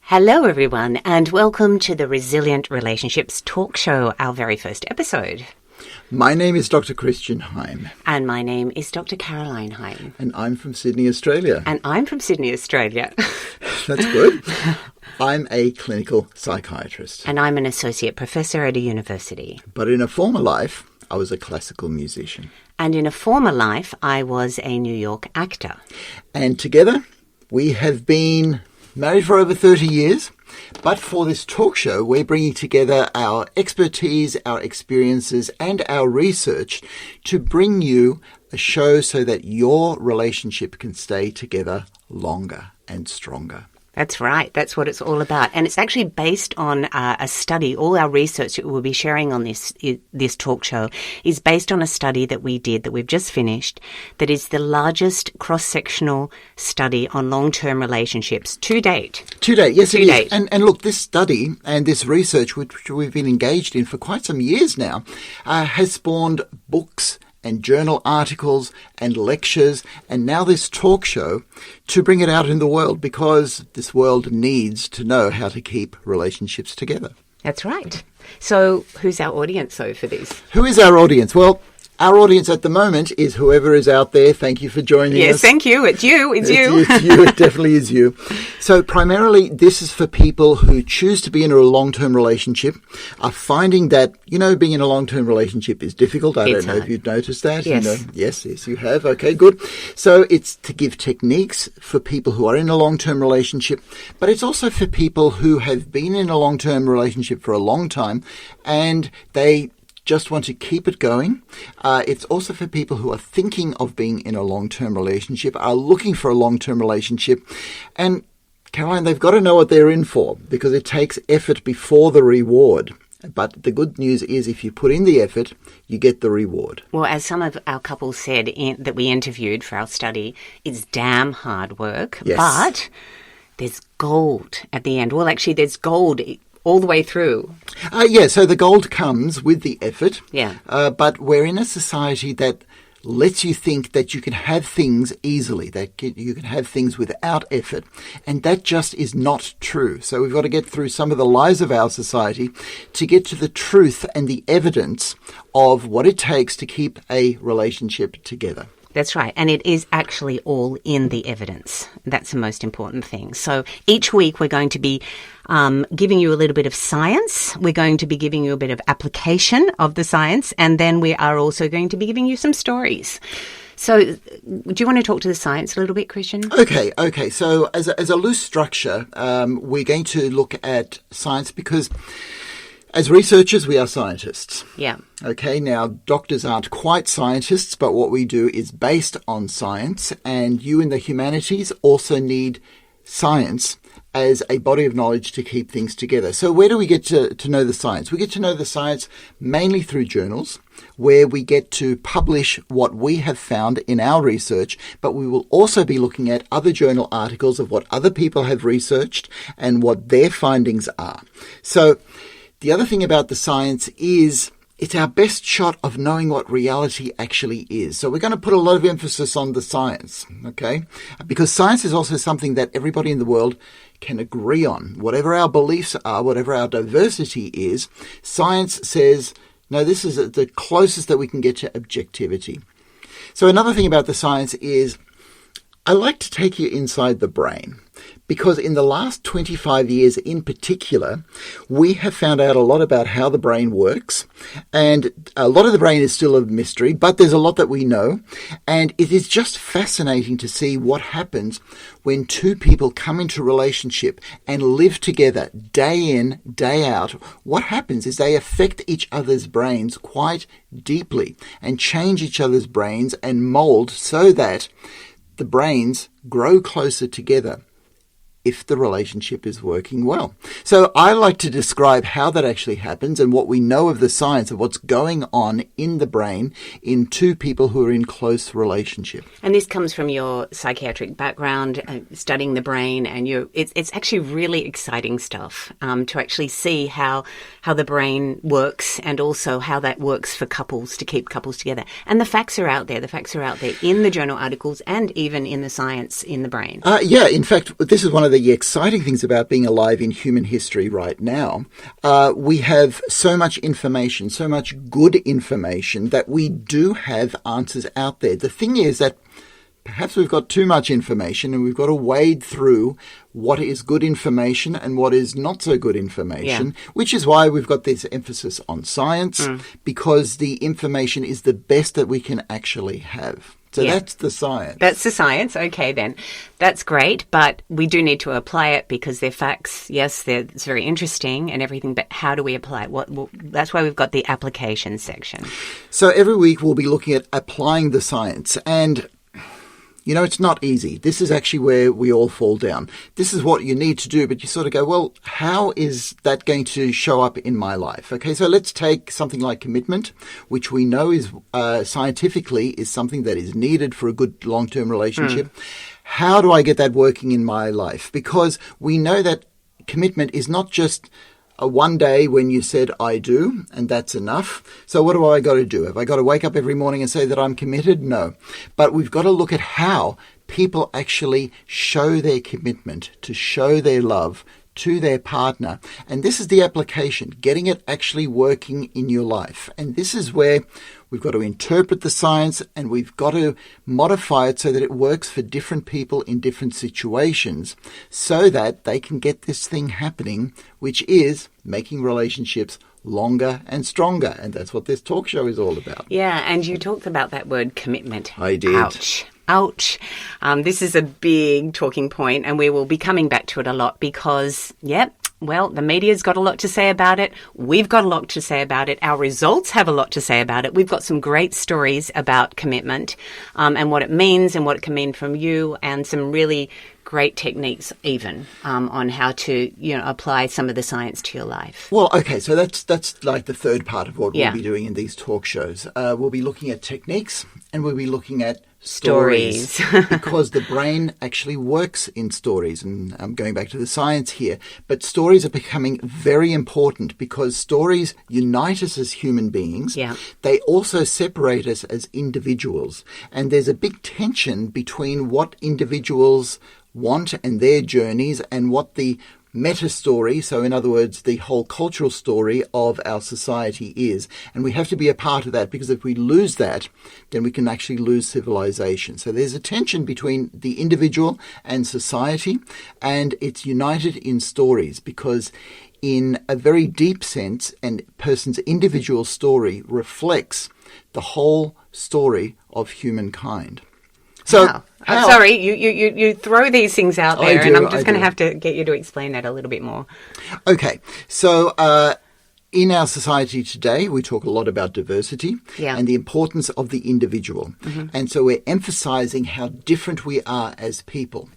Hello, everyone, and welcome to the Resilient Relationships Talk Show, our very first episode. My name is Dr. Christian Heim. And my name is Dr. Caroline Heim. And I'm from Sydney, Australia. And I'm from Sydney, Australia. That's good. I'm a clinical psychiatrist. And I'm an associate professor at a university. But in a former life, I was a classical musician. And in a former life, I was a New York actor. And together, we have been married for over 30 years. But for this talk show, we're bringing together our expertise, our experiences, and our research to bring you a show so that your relationship can stay together longer and stronger. That's right. That's what it's all about. And it's actually based on a study. All our research that we'll be sharing on this talk show is based on a study that we did, that we've just finished, that is the largest cross-sectional study on long-term relationships to date. To date, yes, it is. And look, this study and this research, which we've been engaged in for quite some years now, has spawned books and journal articles and lectures, and now this talk show to bring it out in the world, because this world needs to know how to keep relationships together. That's right. So who's our audience, though, for this? Who is our audience? Well, our audience at the moment is whoever is out there. Thank you for joining us. Yes, thank you. It's you. It's you. It's you. It definitely is you. So primarily, this is for people who choose to be in a long-term relationship, are finding that, being in a long-term relationship is difficult. I don't know if you've noticed that. Yes. Yes, you have. Okay, good. So it's to give techniques for people who are in a long-term relationship, but it's also for people who have been in a long-term relationship for a long time and they just want to keep it going. It's also for people who are thinking of being in a long-term relationship, are looking for a long-term relationship. And Caroline, they've got to know what they're in for, because it takes effort before the reward. But the good news is if you put in the effort, you get the reward. Well, as some of our couples said that we interviewed for our study, it's damn hard work, yes. But there's gold at the end. Well, actually, there's gold all the way through. So the gold comes with the effort. Yeah. But we're in a society that lets you think that you can have things easily, that you can have things without effort. And that just is not true. So we've got to get through some of the lies of our society to get to the truth and the evidence of what it takes to keep a relationship together. That's right. And it is actually all in the evidence. That's the most important thing. So each week we're going to be giving you a little bit of science. We're going to be giving you a bit of application of the science. And then we are also going to be giving you some stories. So do you want to talk to the science a little bit, Christian? Okay. So as a loose structure, we're going to look at science because as researchers, we are scientists. Yeah. Okay, now doctors aren't quite scientists, but what we do is based on science, and you in the humanities also need science as a body of knowledge to keep things together. So where do we get to know the science? We get to know the science mainly through journals, where we get to publish what we have found in our research, but we will also be looking at other journal articles of what other people have researched and what their findings are. So the other thing about the science is it's our best shot of knowing what reality actually is. So we're going to put a lot of emphasis on the science, okay? Because science is also something that everybody in the world can agree on. Whatever our beliefs are, whatever our diversity is, science says, no, this is the closest that we can get to objectivity. So another thing about the science is I like to take you inside the brain, because in the last 25 years in particular, we have found out a lot about how the brain works, and a lot of the brain is still a mystery, but there's a lot that we know, and it is just fascinating to see what happens when two people come into a relationship and live together day in, day out. What happens is they affect each other's brains quite deeply and change each other's brains and mold so that the brains grow closer together if the relationship is working well. So I like to describe how that actually happens and what we know of the science of what's going on in the brain in two people who are in close relationship. And this comes from your psychiatric background, studying the brain, and it's actually really exciting stuff to actually see how the brain works and also how that works for couples, to keep couples together. And the facts are out there. The facts are out there in the journal articles and even in the science in the brain. In fact, this is one of of the exciting things about being alive in human history right now. We have so much information, so much good information, that we do have answers out there. The thing is that perhaps we've got too much information and we've got to wade through what is good information and what is not so good information, which is why we've got this emphasis on science, because the information is the best that we can actually have. So that's the science. That's the science. Okay, then. That's great, but we do need to apply it because they're facts. Yes, it's very interesting and everything, but how do we apply it? That's why we've got the application section. So every week we'll be looking at applying the science, and you know, it's not easy. This is actually where we all fall down. This is what you need to do, but you sort of go, well, how is that going to show up in my life? Okay, so let's take something like commitment, which we know is scientifically is something that is needed for a good long-term relationship. How do I get that working in my life? Because we know that commitment is not just a one day when you said, I do, and that's enough. So what do I got to do? Have I got to wake up every morning and say that I'm committed? No. But we've got to look at how people actually show their commitment, to show their love to their partner. And this is the application, getting it actually working in your life. And this is where we've got to interpret the science and we've got to modify it so that it works for different people in different situations so that they can get this thing happening, which is making relationships longer and stronger. And that's what this talk show is all about. Yeah, and you talked about that word commitment. I did. Ouch. This is a big talking point, and we will be coming back to it a lot because, well, the media's got a lot to say about it. We've got a lot to say about it. Our results have a lot to say about it. We've got some great stories about commitment and what it means and what it can mean from you, and some really great techniques even on how to, apply some of the science to your life. Well, okay, so that's like the third part of what we'll be doing in these talk shows. We'll be looking at techniques and we'll be looking at stories. Because the brain actually works in stories, and I'm going back to the science here, but stories are becoming very important because stories unite us as human beings. They also separate us as individuals, and there's a big tension between what individuals want and their journeys and what the meta story, so in other words, the whole cultural story of our society is. And we have to be a part of that, because if we lose that, then we can actually lose civilization. So there's a tension between the individual and society, and it's united in stories, because in a very deep sense, a person's individual story reflects the whole story of humankind. So, wow. I'm sorry, you throw these things out there, and I'm just going to have to get you to explain that a little bit more. Okay, so in our society today, we talk a lot about diversity and the importance of the individual. And so we're emphasizing how different we are as people.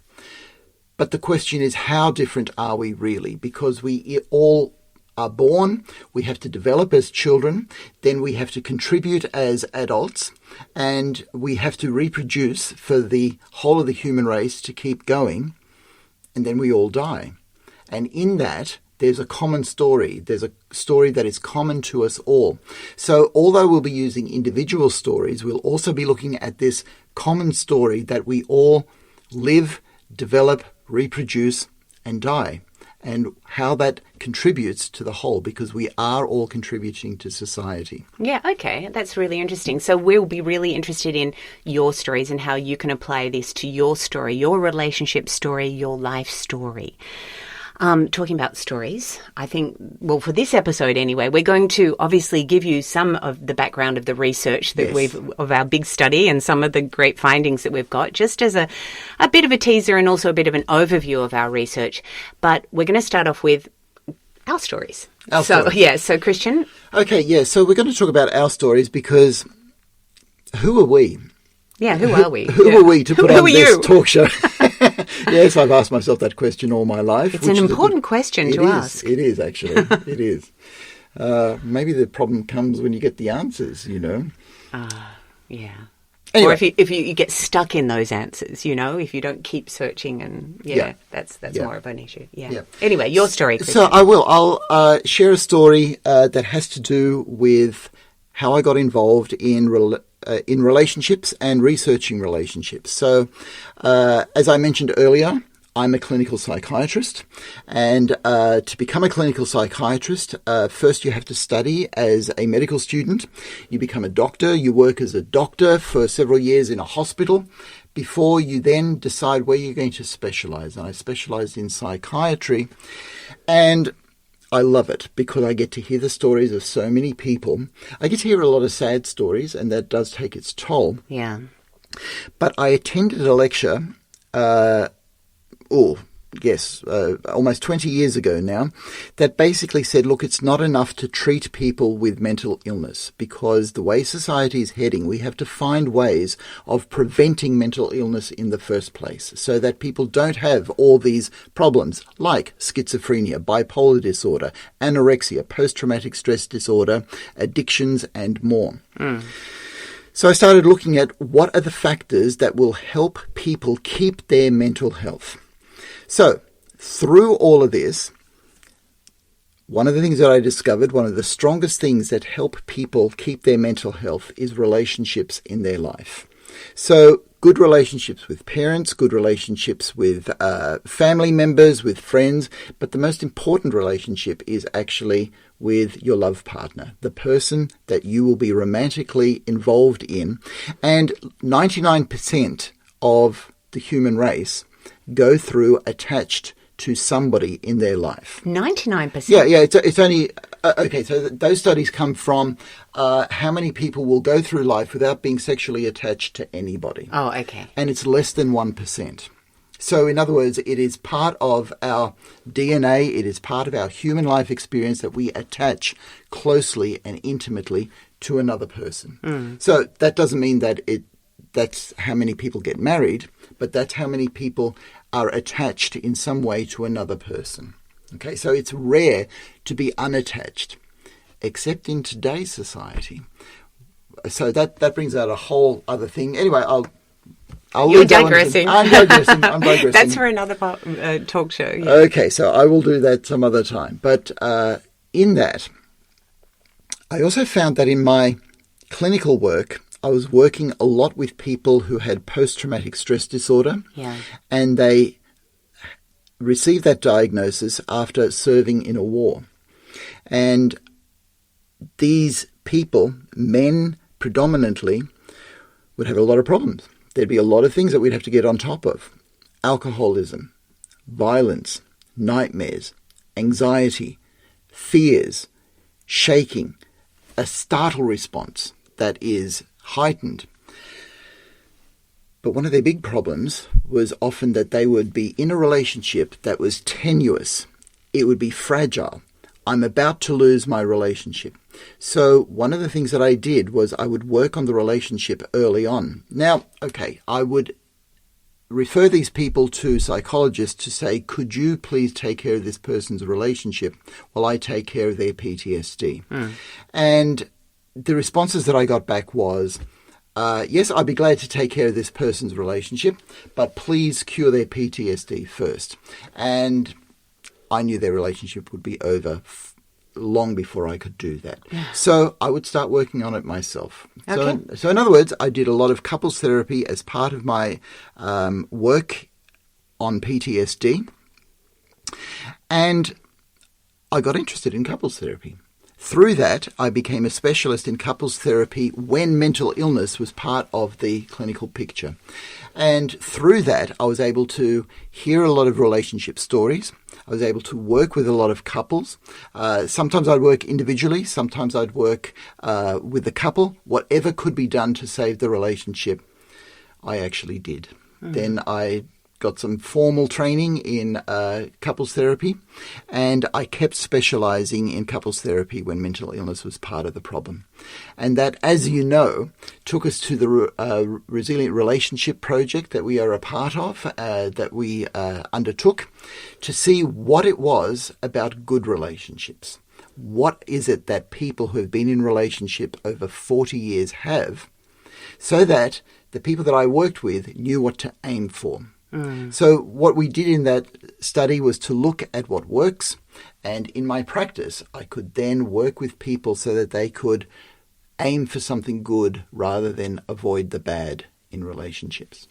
But the question is, how different are we really? Because we all are born, we have to develop as children, then we have to contribute as adults, and we have to reproduce for the whole of the human race to keep going, and then we all die. And in that, there's a common story. There's a story that is common to us all. So although we'll be using individual stories, we'll also be looking at this common story that we all live, develop, reproduce, and die, and how that contributes to the whole, because we are all contributing to society. Yeah, okay. That's really interesting. So we'll be really interested in your stories and how you can apply this to your story, your relationship story, your life story. Talking about stories, I think, well, for this episode anyway, we're going to obviously give you some of the background of the research that of our big study and some of the great findings that we've got, just as a bit of a teaser and also a bit of an overview of our research. But we're going to start off with our stories. So Christian? Okay, yeah, so we're going to talk about our stories because who are we? Yeah, who are we? Who are we to put on this talk show? Yes, I've asked myself that question all my life. It's an important question to ask. It is, actually. It is. Maybe the problem comes when you get the answers, Yeah. Anyway. Or if you get stuck in those answers, if you don't keep searching, and that's more of an issue. Yeah. Anyway, your story, Christian. So I'll share a story that has to do with how I got involved in relationships and researching relationships. So, as I mentioned earlier, I'm a clinical psychiatrist, and to become a clinical psychiatrist, first you have to study as a medical student. You become a doctor. You work as a doctor for several years in a hospital before you then decide where you're going to specialize. And I specialized in psychiatry, and I love it because I get to hear the stories of so many people. I get to hear a lot of sad stories, and that does take its toll. Yeah. But I attended a lecture, almost 20 years ago now, that basically said, look, it's not enough to treat people with mental illness, because the way society is heading, we have to find ways of preventing mental illness in the first place so that people don't have all these problems like schizophrenia, bipolar disorder, anorexia, post-traumatic stress disorder, addictions, and more. So I started looking at what are the factors that will help people keep their mental health. So through all of this, one of the things that I discovered, one of the strongest things that help people keep their mental health is relationships in their life. So good relationships with parents, good relationships with family members, with friends, but the most important relationship is actually with your love partner, the person that you will be romantically involved in. And 99% of the human race go through attached to somebody in their life. 99%? Yeah, it's only... okay, so those studies come from how many people will go through life without being sexually attached to anybody. Oh, okay. And it's less than 1%. So in other words, it is part of our DNA, it is part of our human life experience that we attach closely and intimately to another person. So that doesn't mean that that's how many people get married, but that's how many people are attached in some way to another person. Okay, so it's rare to be unattached, except in today's society. So that brings out a whole other thing. Anyway, You're digressing. I'm digressing. That's for another talk show. Yeah. Okay, so I will do that some other time. But in that, I also found that in my clinical work, I was working a lot with people who had post-traumatic stress disorder, and they received that diagnosis after serving in a war. And these people, men predominantly, would have a lot of problems. There'd be a lot of things that we'd have to get on top of. Alcoholism, violence, nightmares, anxiety, fears, shaking, a startle response that is heightened. But one of their big problems was often that they would be in a relationship that was tenuous. It would be fragile. I'm about to lose my relationship. So one of the things that I did was I would work on the relationship early on. Now, okay, I would refer these people to psychologists to say, could you please take care of this person's relationship while I take care of their PTSD? And the responses that I got back was, yes, I'd be glad to take care of this person's relationship, but please cure their PTSD first. And I knew their relationship would be over long before I could do that. So I would start working on it myself. Okay. So in other words, I did a lot of couples therapy as part of my work on PTSD. And I got interested in couples therapy. Through that, I became a specialist in couples therapy when mental illness was part of the clinical picture. And through that, I was able to hear a lot of relationship stories. I was able to work with a lot of couples. Sometimes I'd work individually. Sometimes I'd work with the couple. Whatever could be done to save the relationship, I actually did. Then I got some formal training in couples therapy, and I kept specializing in couples therapy when mental illness was part of the problem. And that, as you know, took us to the Resilient Relationship Project that we are a part of, that we undertook to see what it was about good relationships. What is it that people who have been in relationship over 40 years have, so that the people that I worked with knew what to aim for. So what we did in that study was to look at what works, and in my practice, I could then work with people so that they could aim for something good rather than avoid the bad in relationships.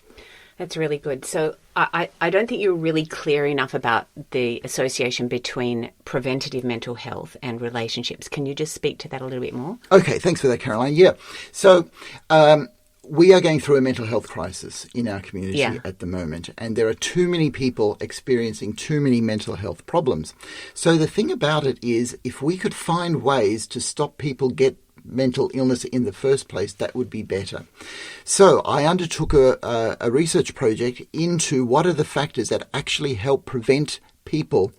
That's really good. So I don't think you're really clear enough about the association between preventative mental health and relationships. Can you just speak to that a little bit more? Okay, thanks for that, Caroline. Yeah. So we are going through a mental health crisis in our community at the moment, and there are too many people experiencing too many mental health problems. So the thing about it is, if we could find ways to stop people get mental illness in the first place, that would be better. So I undertook a research project into what are the factors that actually help prevent people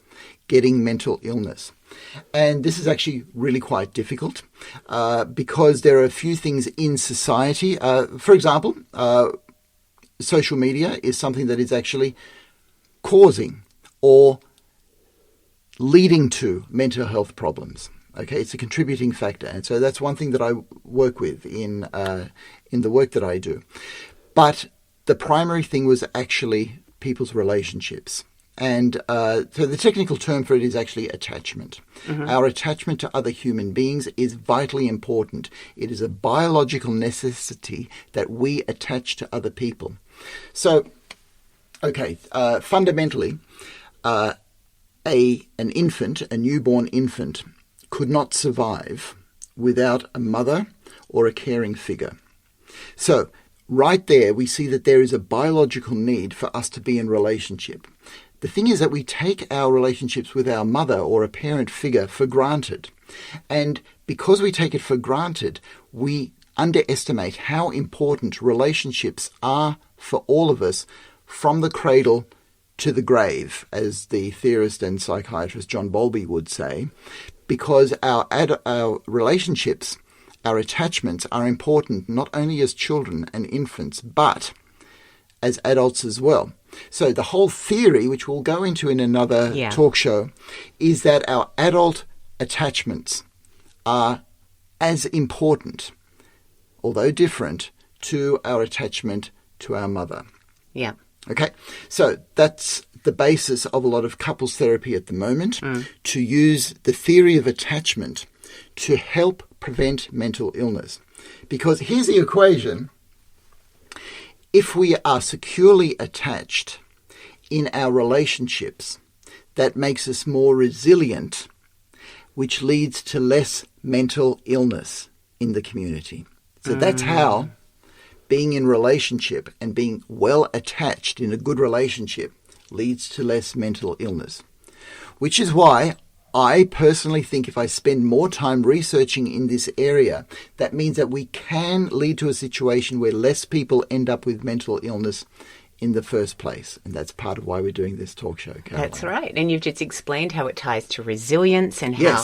getting mental illness. And this is actually really quite difficult because there are a few things in society. For example, social media is something that is actually causing or leading to mental health problems. Okay, it's a contributing factor, and so that's one thing that I work with in the work that I do. But the primary thing was actually people's relationships, and so the technical term for it is actually attachment. Mm-hmm. Our attachment to other human beings is vitally important. It is a biological necessity that we attach to other people. So, okay, fundamentally, an infant, a newborn infant, could not survive without a mother or a caring figure. So right there, we see that there is a biological need for us to be in relationship. The thing is that we take our relationships with our mother or a parent figure for granted. And because we take it for granted, we underestimate how important relationships are for all of us from the cradle to the grave, as the theorist and psychiatrist John Bowlby would say, because our relationships, our attachments are important not only as children and infants, but as adults as well. So the whole theory, which we'll go into in another talk show, is that our adult attachments are as important, although different, to our attachment to our mother. Yeah. Okay, so that's the basis of a lot of couples therapy at the moment, to use the theory of attachment to help prevent mental illness. Because here's the equation. If we are securely attached in our relationships, that makes us more resilient, which leads to less mental illness in the community. So that's how being in relationship and being well attached in a good relationship leads to less mental illness. Which is why I personally think if I spend more time researching in this area, that means that we can lead to a situation where less people end up with mental illness in the first place. And that's part of why we're doing this talk show, Caroline. That's right. And you've just explained how it ties to resilience and how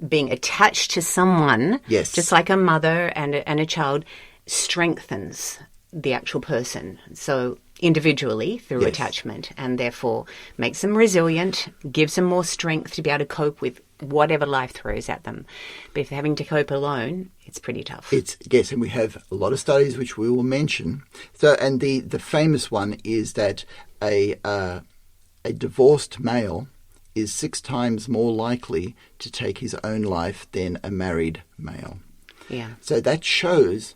being attached to someone, just like a mother and a child, strengthens the actual person. So individually through attachment, and therefore makes them resilient, gives them more strength to be able to cope with whatever life throws at them. But if they're having to cope alone, it's pretty tough. Yes, and we have a lot of studies which we will mention. So, and the famous one is that a divorced male is 6 times more likely to take his own life than a married male. Yeah. So that shows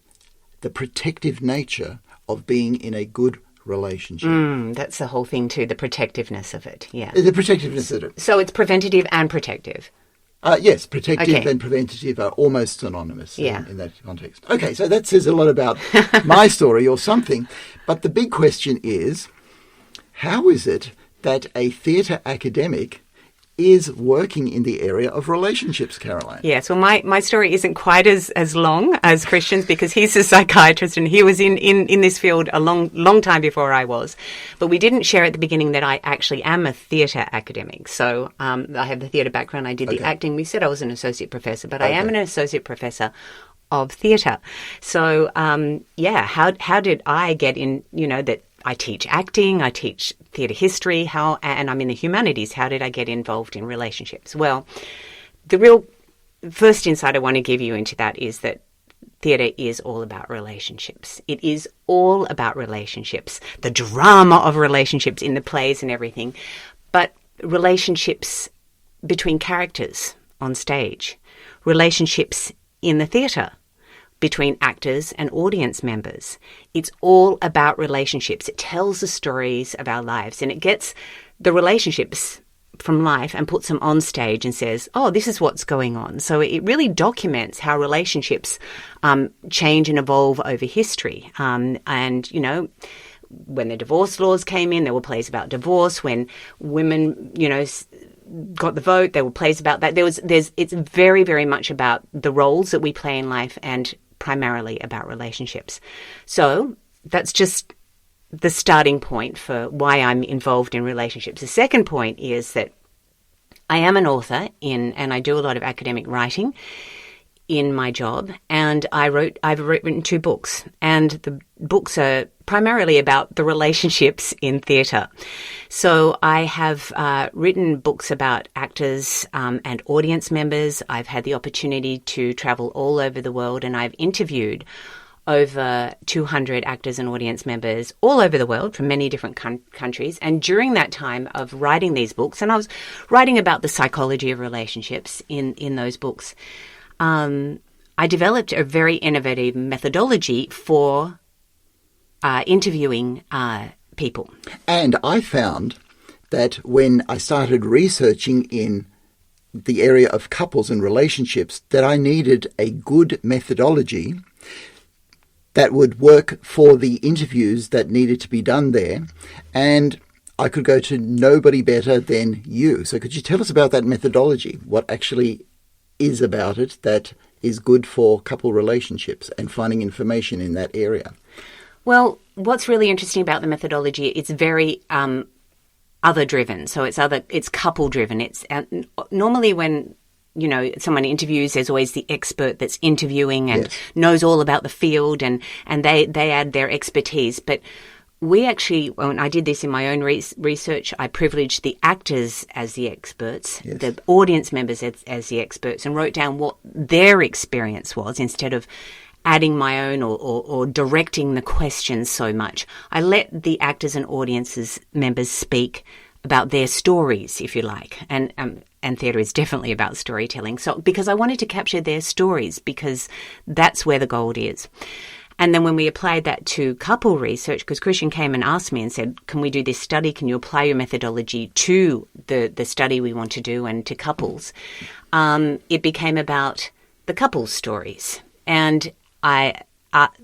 the protective nature of being in a good relationship. That's the whole thing too, the protectiveness of it. Yeah. The protectiveness of it. So it's preventative and protective. Yes, protective and preventative are almost synonymous in that context. Okay, so that says a lot about my story or something. But the big question is, how is it that a theatre academic is working in the area of relationships, Caroline? Yes, well, my story isn't quite as long as Christian's, because he's a psychiatrist and he was in this field a long time before I was. But we didn't share at the beginning that I actually am a theatre academic. So I have the theatre background. I did the acting. We said I was an associate professor, but I am an associate professor of theatre. So, how did I get in, that I teach acting, I teach theatre history, and I'm in the humanities. How did I get involved in relationships? Well, the real first insight I want to give you into that is that theatre is all about relationships. It is all about relationships, the drama of relationships in the plays and everything, but relationships between characters on stage, relationships in the theatre between actors and audience members. It's all about relationships. It tells the stories of our lives, and it gets the relationships from life and puts them on stage and says, oh, this is what's going on. So it really documents how relationships change and evolve over history. And, you know, when the divorce laws came in, there were plays about divorce. When women, you know, got the vote, there were plays about that. It's very, very much about the roles that we play in life and primarily about relationships. So that's just the starting point for why I'm involved in relationships. The second point is that I am an author and I do a lot of academic writing in my job, and I've written 2 books, and the books are primarily about the relationships in theatre. So I have written books about actors and audience members. I've had the opportunity to travel all over the world, and I've interviewed over 200 actors and audience members all over the world from many different countries. And during that time of writing these books, and I was writing about the psychology of relationships in those books, I developed a very innovative methodology for interviewing people. And I found that when I started researching in the area of couples and relationships, that I needed a good methodology that would work for the interviews that needed to be done there. And I could go to nobody better than you. So could you tell us about that methodology? What actually is about it that is good for couple relationships and finding information in that area? Well, what's really interesting about the methodology, it's very other driven. So it's couple driven. It's normally when, you know, someone interviews, there's always the expert that's interviewing and knows all about the field, and they add their expertise. But we actually, when I did this in my own research, I privileged the actors as the experts, the audience members as the experts, and wrote down what their experience was instead of adding my own or directing the questions so much. I let the actors and audiences members speak about their stories, if you like, and theatre is definitely about storytelling. So because I wanted to capture their stories, because that's where the gold is. And then when we applied that to couple research, because Christian came and asked me and said, can we do this study? Can you apply your methodology to the study we want to do and to couples? It became about the couples' stories, and I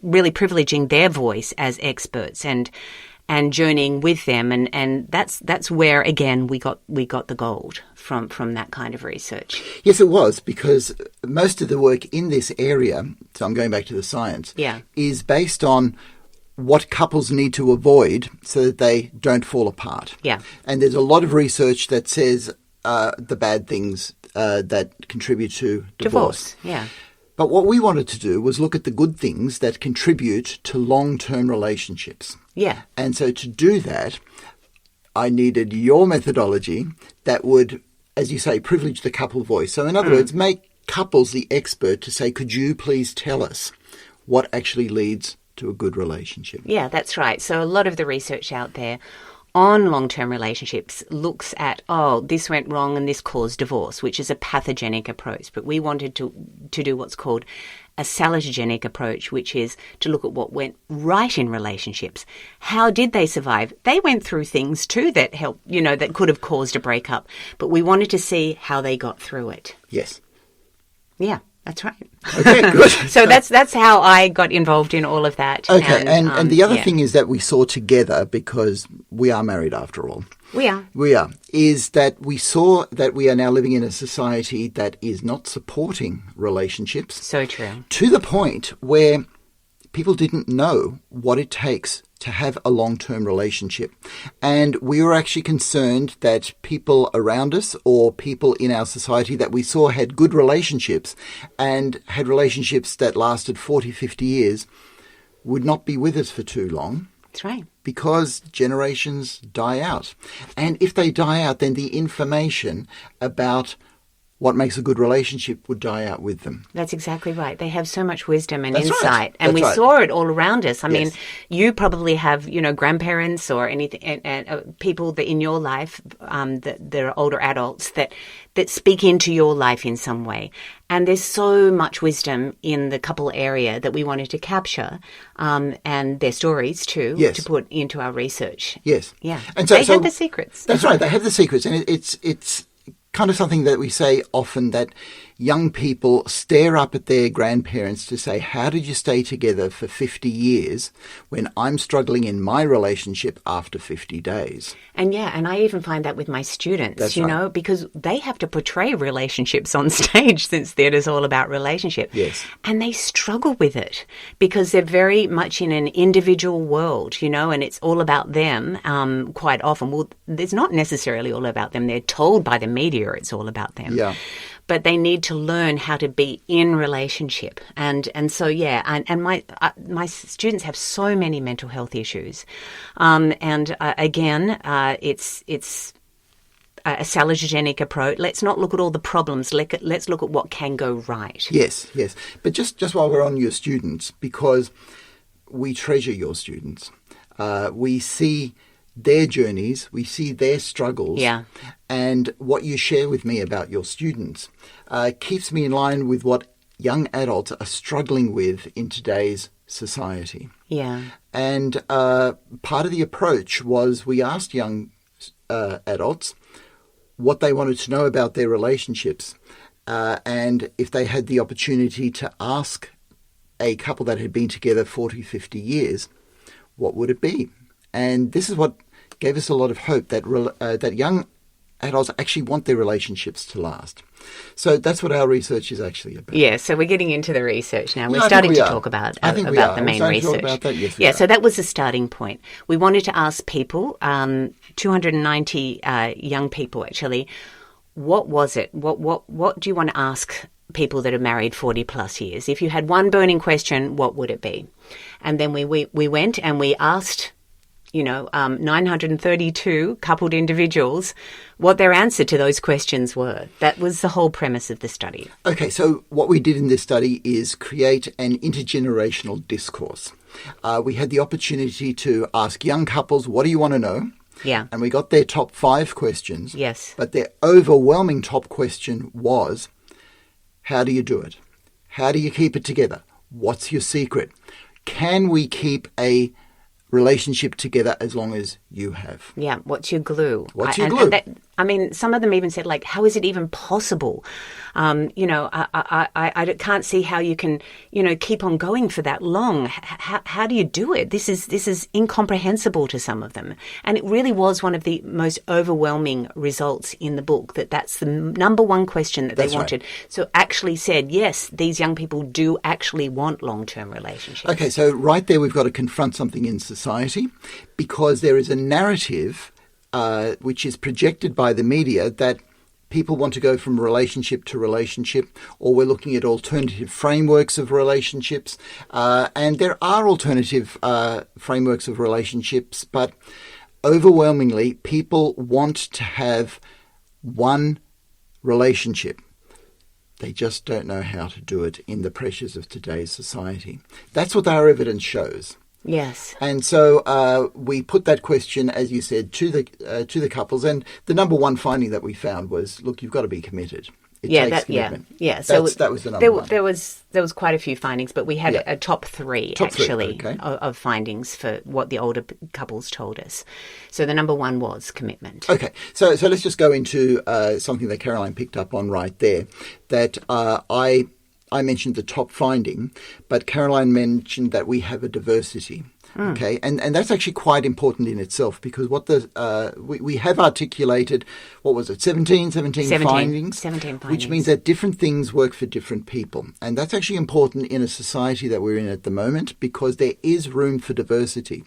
really privileging their voice as experts and journeying with them, and that's where again we got the gold from that kind of research. Yes, it was, because most of the work in this area, so I'm going back to the science, is based on what couples need to avoid so that they don't fall apart. Yeah, and there's a lot of research that says the bad things that contribute to divorce. Yeah. But what we wanted to do was look at the good things that contribute to long-term relationships. Yeah. And so to do that, I needed your methodology that would, as you say, privilege the couple voice. So in other words, make couples the expert to say, could you please tell us what actually leads to a good relationship? Yeah, that's right. So a lot of the research out there on long-term relationships looks at, this went wrong and this caused divorce, which is a pathogenic approach. But we wanted to do what's called a salutogenic approach, which is to look at what went right in relationships. How did they survive? They went through things too that helped, that could have caused a breakup. But we wanted to see how they got through it. Yes. Yeah. That's right. Okay, good. So that's how I got involved in all of that. Okay, and the other thing is that we saw together, because we are married after all. We are, is that we saw that we are now living in a society that is not supporting relationships. So true. To the point where people didn't know what it takes to have a long-term relationship. And we were actually concerned that people around us or people in our society that we saw had good relationships and had relationships that lasted 40, 50 years would not be with us for too long. That's right. Because generations die out. And if they die out, then the information about what makes a good relationship would die out with them. That's exactly right. They have so much wisdom and That's insight. right. And That's we right. saw it all around us. I mean, Yes. you probably have, grandparents or anything, and people that in your life that are older adults that speak into your life in some way. And there's so much wisdom in the couple area that we wanted to capture, and their stories too, Yes. to put into our research. Yes. Yeah. And They have the secrets. That's right. They have the secrets. And it's kind of something that we say often, that young people stare up at their grandparents to say, how did you stay together for 50 years when I'm struggling in my relationship after 50 days? And I even find that with my students, That's right. because they have to portray relationships on stage, since theatre's all about relationship. Yes. And they struggle with it because they're very much in an individual world, and it's all about them quite often. Well, it's not necessarily all about them. They're told by the media it's all about them. Yeah. But they need to learn how to be in relationship, and so my students have so many mental health issues, it's a salutogenic approach. Let's not look at all the problems. Let's look at what can go right. Yes. But just while we're on your students, because we treasure your students, we see their journeys, we see their struggles. Yeah. And what you share with me about your students keeps me in line with what young adults are struggling with in today's society. Yeah. And part of the approach was we asked young adults what they wanted to know about their relationships, and if they had the opportunity to ask a couple that had been together 40, 50 years, what would it be? And this is what gave us a lot of hope, that young adults actually want their relationships to last. So that's what our research is actually about. Yeah, so we're getting into the research now. We're I think starting we to are. talk about I think we the are. main We're starting to talk research. about that. Yes, we Yeah, are. so that was the starting point. We wanted to ask people, 290 young people actually, what was it? What do you want to ask people that are married 40 plus years? If you had one burning question, what would it be? And then we went and we asked 932 coupled individuals what their answer to those questions were. That was the whole premise of the study. Okay, so what we did in this study is create an intergenerational discourse. We had the opportunity to ask young couples, what do you want to know? Yeah. And we got their top 5 questions. Yes. But their overwhelming top question was, how do you do it? How do you keep it together? What's your secret? Can we keep a relationship together as long as you have? Yeah, what's your glue? What's your glue? Some of them even said, how is it even possible? I can't see how you can, keep on going for that long. How do you do it? This is incomprehensible to some of them. And it really was one of the most overwhelming results in the book, that's the number one question that they wanted. Right. So actually said, yes, these young people do actually want long-term relationships. Okay, so right there we've got to confront something in society, because there is a narrative which is projected by the media that people want to go from relationship to relationship, or we're looking at alternative frameworks of relationships. And there are alternative frameworks of relationships, but overwhelmingly people want to have one relationship. They just don't know how to do it in the pressures of today's society. That's what our evidence shows. Yes. And so we put that question, as you said, to the couples, and the number one finding that we found was, look, you've got to be committed. It takes commitment. Yeah. So that was the number one. There was quite a few findings, but we had a top three okay. of findings for what the older couples told us. So the number one was commitment. Okay, so let's just go into something that Caroline picked up on right there. That I mentioned the top finding, but Caroline mentioned that we have a diversity. Okay, and that's actually quite important in itself, because what we have articulated, what was it, 17 findings? 17 findings. Which means that different things work for different people. And that's actually important in a society that we're in at the moment, because there is room for diversity.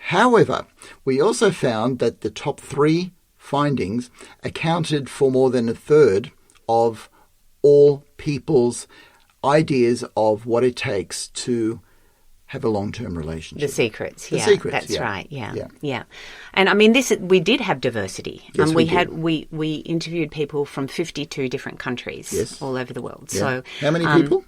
However, we also found that the top 3 findings accounted for more than a third of all people's ideas of what it takes to have a long-term relationship. The secrets, The yeah, secrets, that's yeah. right, yeah, Yeah. yeah. And I mean, we did have diversity. Yes, we did. We interviewed people from 52 different countries, Yes. all over the world. Yeah. So how many people?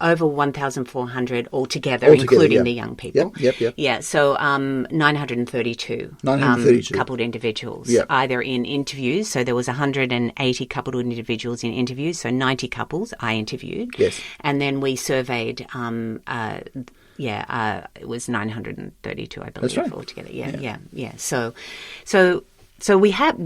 Over 1,400 altogether, including yeah. the young people. Yep. Yeah, so 932, 932. coupled individuals, Yep. either in interviews. So there was 180 coupled individuals in interviews, so 90 couples I interviewed. Yes. And then we surveyed, it was 932, I believe, That's right. altogether. Yeah. So we have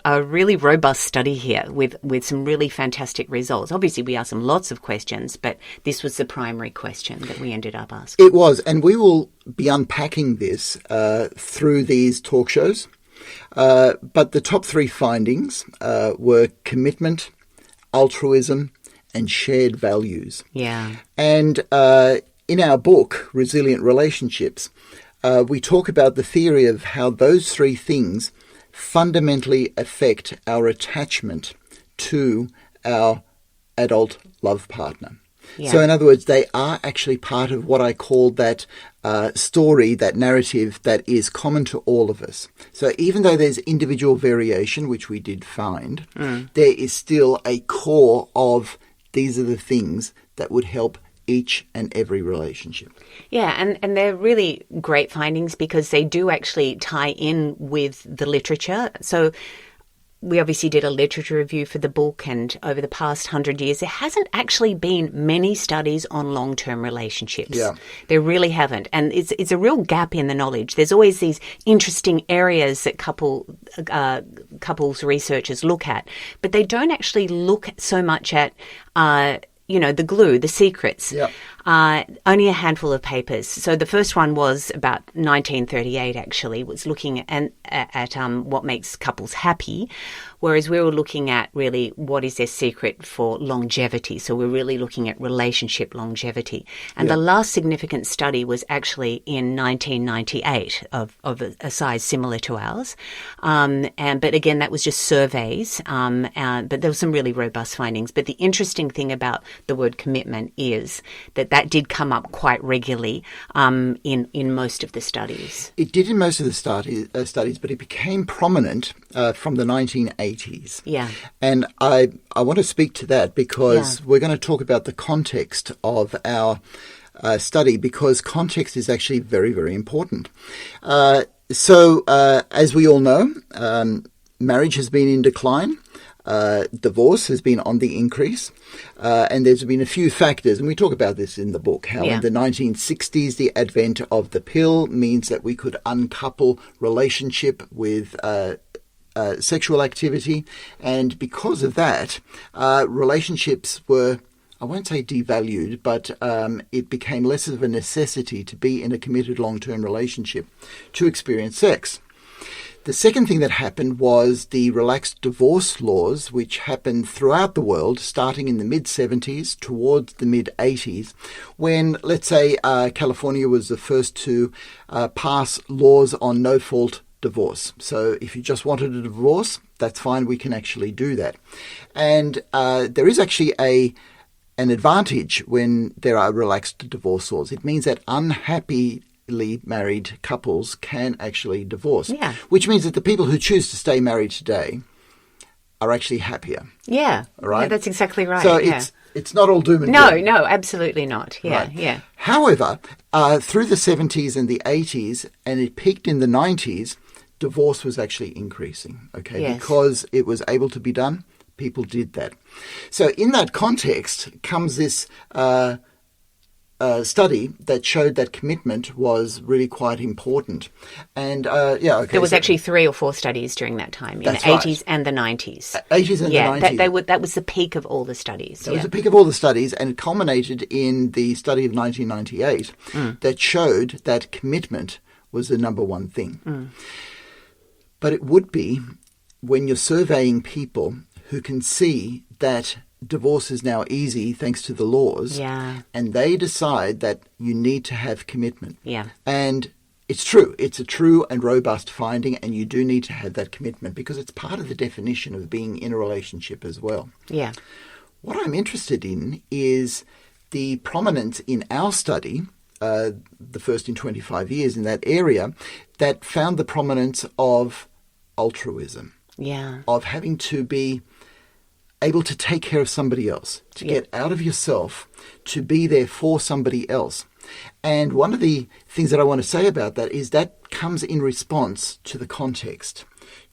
a really robust study here with some really fantastic results. Obviously, we asked them lots of questions, but this was the primary question that we ended up asking. It was, and we will be unpacking this through these talk shows. But the top three findings were commitment, altruism, and shared values. Yeah. And in our book, Resilient Relationships, we talk about the theory of how those three things fundamentally affect our attachment to our adult love partner. Yeah. So in other words, they are actually part of what I call that story, that narrative that is common to all of us. So even though there's individual variation, which we did find, there is still a core of these are the things that would help each and every relationship. Yeah, and they're really great findings because they do actually tie in with the literature. So we obviously did a literature review for the book, and over the past 100 years, there hasn't actually been many studies on long-term relationships. Yeah. There really haven't. And it's a real gap in the knowledge. There's always these interesting areas that couples researchers look at, but they don't actually look so much at the glue, the secrets. Yep. Only a handful of papers. So the first one was about 1938, actually, was looking at what makes couples happy, whereas we were looking at really what is their secret for longevity. So we're really looking at relationship longevity. And the last significant study was actually in 1998 of a size similar to ours. But again, that was just surveys. But there were some really robust findings. But the interesting thing about the word commitment is that did come up quite regularly in most of the studies. It did in most of the studies, but it became prominent from the 1980s. Yeah. And I want to speak to that because we're going to talk about the context of our study, because context is actually very, very important. So as we all know, marriage has been in decline. Divorce has been on the increase, and there's been a few factors, and we talk about this in the book, how in the 1960s the advent of the pill means that we could uncouple relationship with sexual activity, and because of that, relationships were, I won't say devalued, but it became less of a necessity to be in a committed long-term relationship to experience sex. The second thing that happened was the relaxed divorce laws, which happened throughout the world, starting in the mid-70s towards the mid-80s, when, let's say, California was the first to pass laws on no-fault divorce. So if you just wanted a divorce, that's fine, we can actually do that. And there is actually an advantage when there are relaxed divorce laws. It means that unhappy married couples can actually divorce, which means that the people who choose to stay married today are actually happier. Yeah, right? Yeah, that's exactly right. So it's not all doom and gloom. No, absolutely not. Yeah, right. Yeah. However, through the 70s and the 80s, and it peaked in the 90s, divorce was actually increasing, because it was able to be done. People did that. So in that context comes this study that showed that commitment was really quite important. And there was actually 3 or 4 studies during that time, in the 80s and the 90s. 80s and the 90s. That was the peak of all the studies. That was the peak of all the studies, and it culminated in the study of 1998 that showed that commitment was the number one thing. But it would be when you're surveying people who can see that divorce is now easy thanks to the laws, and they decide that you need to have commitment. Yeah. And it's true. It's a true and robust finding, and you do need to have that commitment because it's part of the definition of being in a relationship as well. Yeah. What I'm interested in is the prominence in our study the first in 25 years in that area, that found the prominence of altruism. Yeah. Of having to be able to take care of somebody else, to get out of yourself, to be there for somebody else. And one of the things that I want to say about that is that comes in response to the context,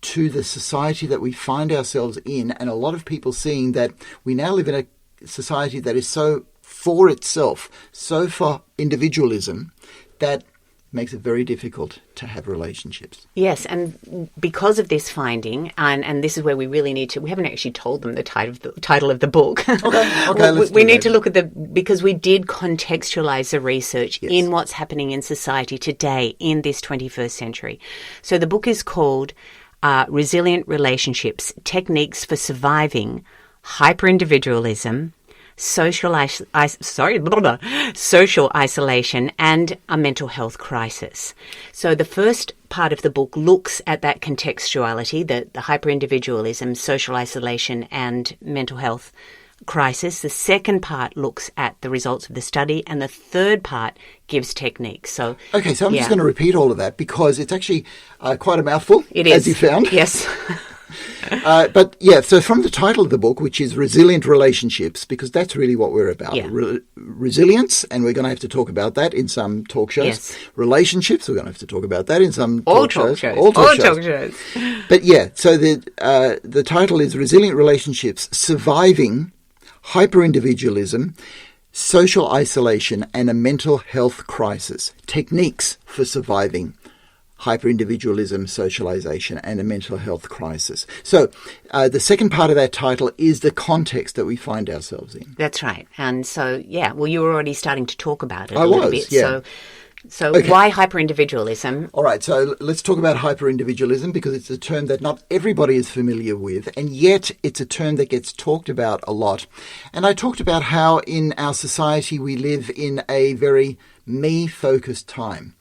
to the society that we find ourselves in, and a lot of people seeing that we now live in a society that is so for itself, so for individualism, that makes it very difficult to have relationships. Yes, and because of this finding, and this is where we really need to, we haven't actually told them the title of the book. Okay, we need to look at because we did contextualize the research in what's happening in society today in this 21st century. So the book is called Resilient Relationships, Techniques for Surviving Hyperindividualism, Social isolation and a mental health crisis. So the first part of the book looks at that contextuality, the hyperindividualism, social isolation and mental health crisis. The second part looks at the results of the study, and the third part gives techniques. So I'm just going to repeat all of that because it's actually quite a mouthful, as you found. Yes. So from the title of the book, which is Resilient Relationships, because that's really what we're about. Resilience, and we're going to have to talk about that in some talk shows. Yes. Relationships, we're going to have to talk about that in some All talk shows. All talk shows. But so the title is Resilient Relationships, Surviving Hyperindividualism, Social Isolation and a Mental Health Crisis. Techniques for Surviving Hyperindividualism, Socialization, and a Mental Health Crisis. So the second part of that title is the context that we find ourselves in. That's right. And so, you were already starting to talk about it a little bit. Yeah. So why hyperindividualism? All right, so let's talk about hyperindividualism because it's a term that not everybody is familiar with, and yet it's a term that gets talked about a lot. And I talked about how in our society we live in a very me-focused time,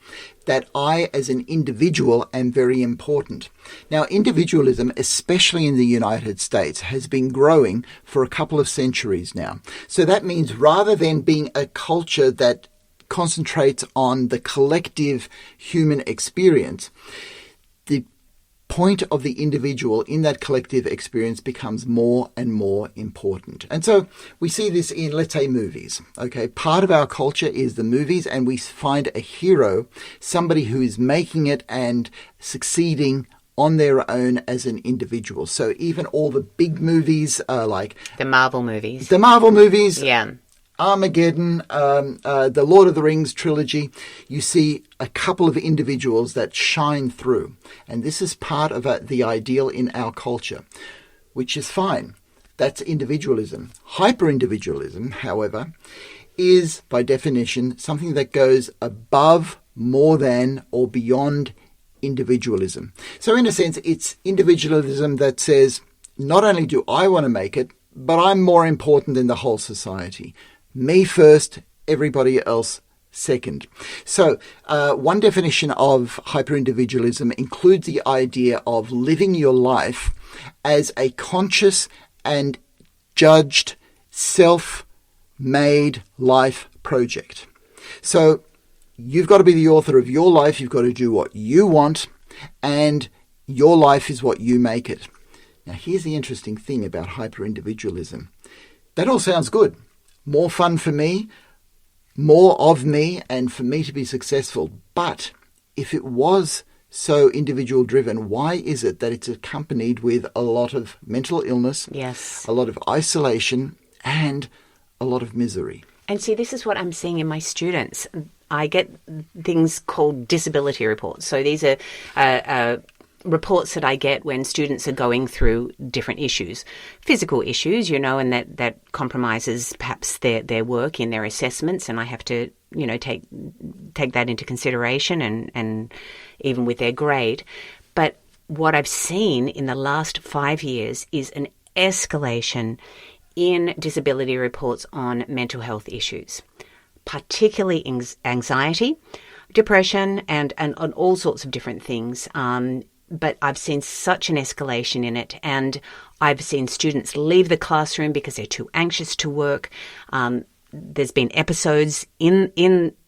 that I as an individual am very important. Now, individualism, especially in the United States, has been growing for a couple of centuries now. So that means rather than being a culture that concentrates on the collective human experience, the point of the individual in that collective experience becomes more and more important. And so we see this in, let's say, movies. Okay, part of our culture is the movies, and we find a hero, somebody who is making it and succeeding on their own as an individual. So even all the big movies like the Marvel movies. Yeah. Armageddon, the Lord of the Rings trilogy, you see a couple of individuals that shine through. And this is part of the ideal in our culture, which is fine. That's individualism. Hyperindividualism, however, is by definition something that goes above, more than, or beyond individualism. So in a sense, it's individualism that says, not only do I want to make it, but I'm more important than the whole society. Me first, everybody else second. So one definition of hyperindividualism includes the idea of living your life as a conscious and judged, self-made life project. So you've got to be the author of your life. You've got to do what you want, and your life is what you make it. Now, here's the interesting thing about hyperindividualism. That all sounds good. More fun for me, more of me, and for me to be successful. But if it was so individual driven, why is it that it's accompanied with a lot of mental illness, yes, a lot of isolation, and a lot of misery? And see, this is what I'm seeing in my students. I get things called disability reports. So these are reports that I get when students are going through different issues, physical issues, and that compromises perhaps their work in their assessments, and I have to, take that into consideration and even with their grade. But what I've seen in the last 5 years is an escalation in disability reports on mental health issues, particularly anxiety, depression, and all sorts of different things. But I've seen such an escalation in it, and I've seen students leave the classroom because they're too anxious to work. There's been episodes in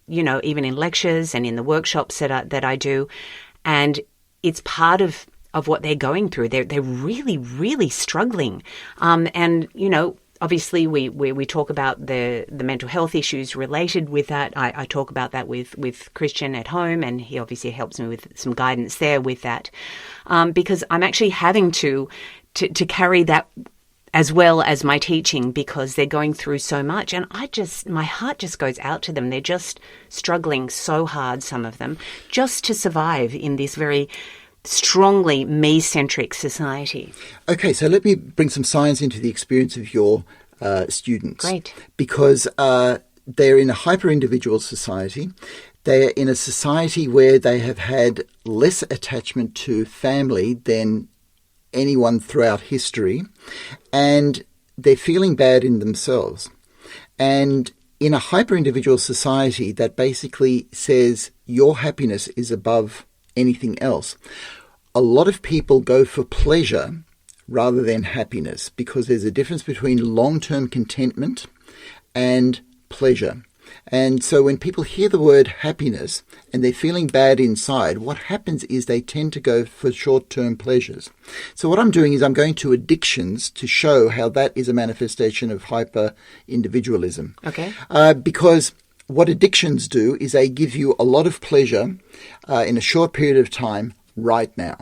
even in lectures and in the workshops that I do. And it's part of what they're going through. They're really, really struggling. Obviously we talk about the mental health issues related with that. I talk about that with Christian at home, and he obviously helps me with some guidance there with that. Because I'm actually having to carry that as well as my teaching, because they're going through so much. And my heart just goes out to them. They're just struggling so hard, some of them, just to survive in this very strongly me-centric society. Okay, so let me bring some science into the experience of your students. Great. Because they're in a hyper-individual society. They're in a society where they have had less attachment to family than anyone throughout history, and they're feeling bad in themselves. And in a hyper-individual society that basically says your happiness is above anything else, a lot of people go for pleasure rather than happiness, because there's a difference between long-term contentment and pleasure. And so when people hear the word happiness and they're feeling bad inside, what happens is they tend to go for short-term pleasures. So what I'm doing is I'm going to addictions to show how that is a manifestation of hyper-individualism. Okay. Because what addictions do is they give you a lot of pleasure in a short period of time right now.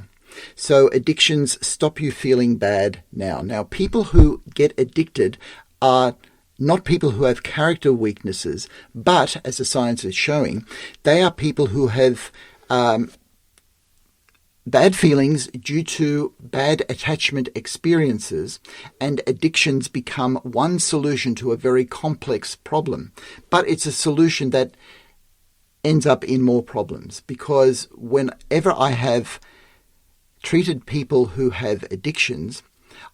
So addictions stop you feeling bad now. Now, people who get addicted are not people who have character weaknesses, but, as the science is showing, they are people who have bad feelings due to bad attachment experiences, and addictions become one solution to a very complex problem. But it's a solution that ends up in more problems, because whenever I have treated people who have addictions,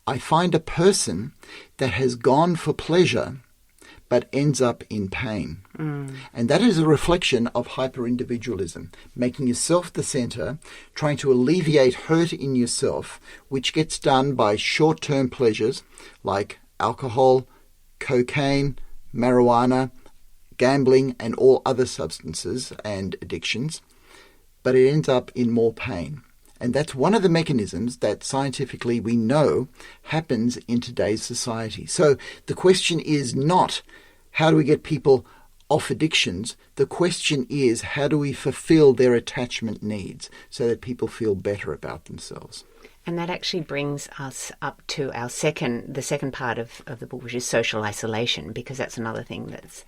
I find a person that has gone for pleasure but ends up in pain. And that is a reflection of hyper-individualism, making yourself the center, trying to alleviate hurt in yourself, which gets done by short-term pleasures like alcohol, cocaine, marijuana, gambling, and all other substances and addictions, but it ends up in more pain. And that's one of the mechanisms that scientifically we know happens in today's society. So the question is not how do we get people off addictions? The question is how do we fulfill their attachment needs so that people feel better about themselves? And that actually brings us up to the second part of the book, which is social isolation, because that's another thing that's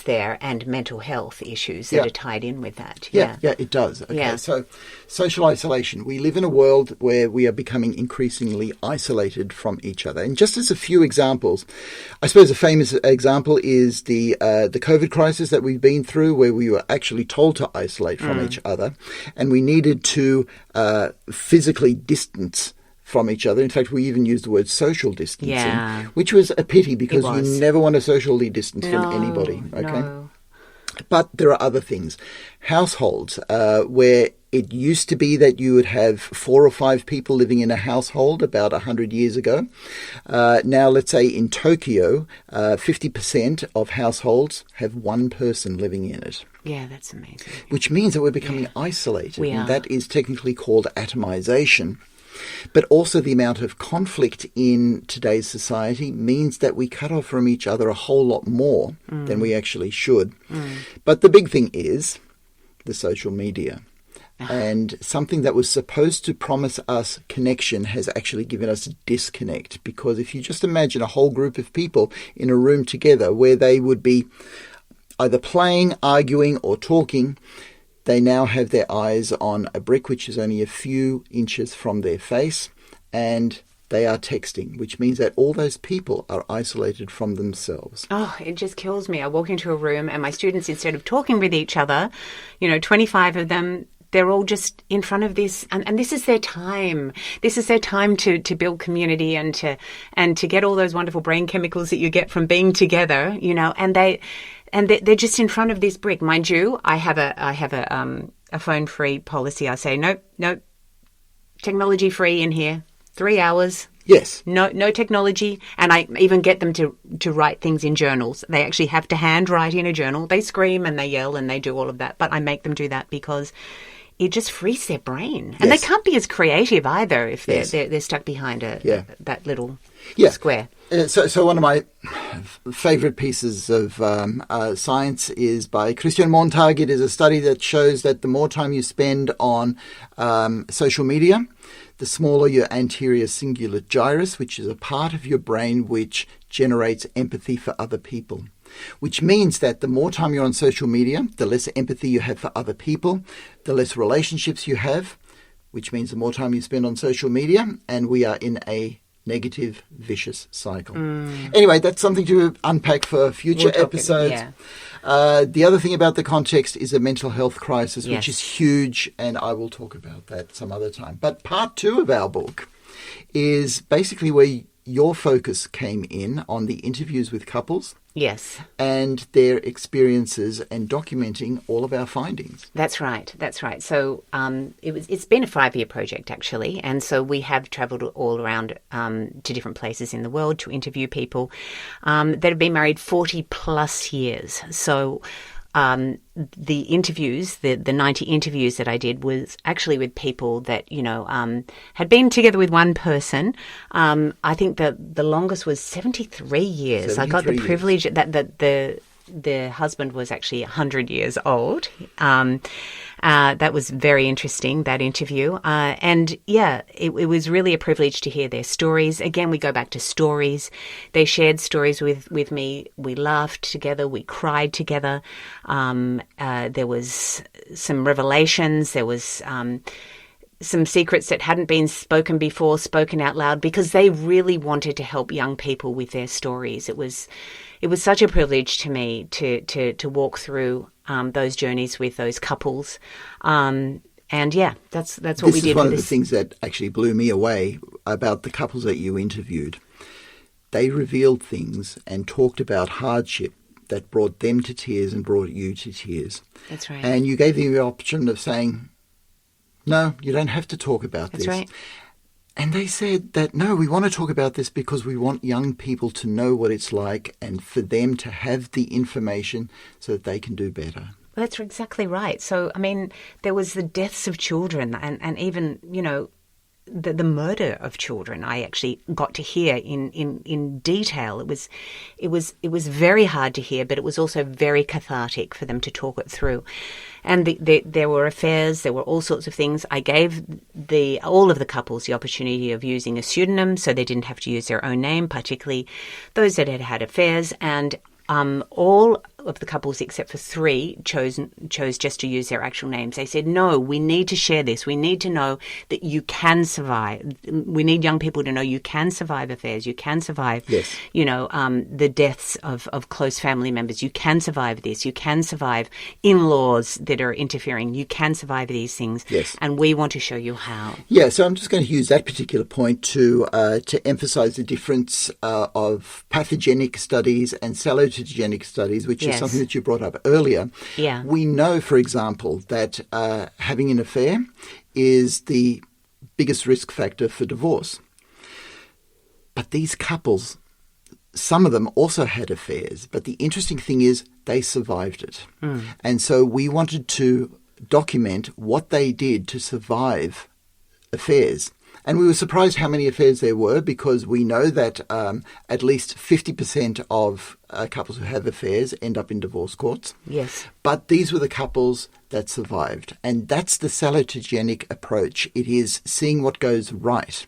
there, and mental health issues that are tied in with that. Yeah, it does. Okay, so social isolation. We live in a world where we are becoming increasingly isolated from each other. And just as a few examples, I suppose a famous example is the COVID crisis that we've been through, where we were actually told to isolate from each other, and we needed to physically distance from each other. In fact, we even used the word social distancing, which was a pity, because you never want to socially distance from anybody. Okay, no. But there are other things. Households, where it used to be that you would have 4 or 5 people living in a household about 100 years ago. Now, let's say in Tokyo, 50% of households have one person living in it. Yeah, that's amazing. Which means that we're becoming isolated. We are. And that is technically called atomization. But also the amount of conflict in today's society means that we cut off from each other a whole lot more than we actually should. But the big thing is the social media. And something that was supposed to promise us connection has actually given us disconnect. Because if you just imagine a whole group of people in a room together where they would be either playing, arguing, or talking, they now have their eyes on a brick which is only a few inches from their face, and they are texting, which means that all those people are isolated from themselves. Oh, it just kills me. I walk into a room and my students, instead of talking with each other, 25 of them, they're all just in front of this, and this is their time. This is their time to build community and to get all those wonderful brain chemicals that you get from being together, and they're just in front of this brick. Mind you, I have a phone-free policy. I say, nope, technology-free in here. 3 hours, Yes. No technology, and I even get them to write things in journals. They actually have to handwrite in a journal. They scream and they yell and they do all of that, but I make them do that because it just frees their brain. And Yes. they can't be as creative either if Yes. they're stuck behind that little square. So one of my favourite pieces of science is by Christian Montag. It is a study that shows that the more time you spend on social media, the smaller your anterior cingulate gyrus, which is a part of your brain which generates empathy for other people. Which means that the more time you're on social media, the less empathy you have for other people, the less relationships you have, which means the more time you spend on social media, and we are in a negative, vicious cycle. Anyway, that's something to unpack for future episodes. The other thing about the context is a mental health crisis, which is huge, and I will talk about that some other time. But part 2 of our book is basically where your focus came in on the interviews with couples. Yes. And their experiences and documenting all of our findings. That's right. So it's been a 5-year project, actually. And so we have travelled all around to different places in the world to interview people that have been married 40 plus years. So the interviews, the 90 interviews that I did was actually with people that, had been together with one person. I think that the longest was 73 years. 73 I got the years. privilege that the husband was actually 100 years old. That was very interesting, that interview. It was really a privilege to hear their stories. Again, we go back to stories. They shared stories with me. We laughed together. We cried together. There was some revelations. There was some secrets that hadn't been spoken before, spoken out loud, because they really wanted to help young people with their stories. It was such a privilege to me to walk through those journeys with those couples. That's what we did. This is one of the things that actually blew me away about the couples that you interviewed. They revealed things and talked about hardship that brought them to tears and brought you to tears. That's right. And you gave them the option of saying, no, you don't have to talk about this. That's right. And they said that, no, we want to talk about this because we want young people to know what it's like and for them to have the information so that they can do better. Well, that's exactly right. So, I mean, there was the deaths of children and even, the murder of children. I actually got to hear in detail. It was very hard to hear, but it was also very cathartic for them to talk it through. And there were affairs, there were all sorts of things. I gave all of the couples the opportunity of using a pseudonym, so they didn't have to use their own name, particularly those that had had affairs. And all of the couples except for 3 chose just to use their actual names. They said, no, we need to share this. We need to know that you can survive. We need young people to know you can survive affairs. You can survive, the deaths of close family members. You can survive this. You can survive in-laws that are interfering. You can survive these things. Yes. And we want to show you how. Yeah, so I'm just going to use that particular point to emphasize the difference of pathogenic studies and salutogenic studies, which is something that you brought up earlier. Yeah. We know, for example, that having an affair is the biggest risk factor for divorce. But these couples, some of them also had affairs. But the interesting thing is they survived it. And so we wanted to document what they did to survive affairs. And we were surprised how many affairs there were, because we know that at least 50% of couples who have affairs end up in divorce courts. Yes. But these were the couples that survived. And that's the salutogenic approach. It is seeing what goes right.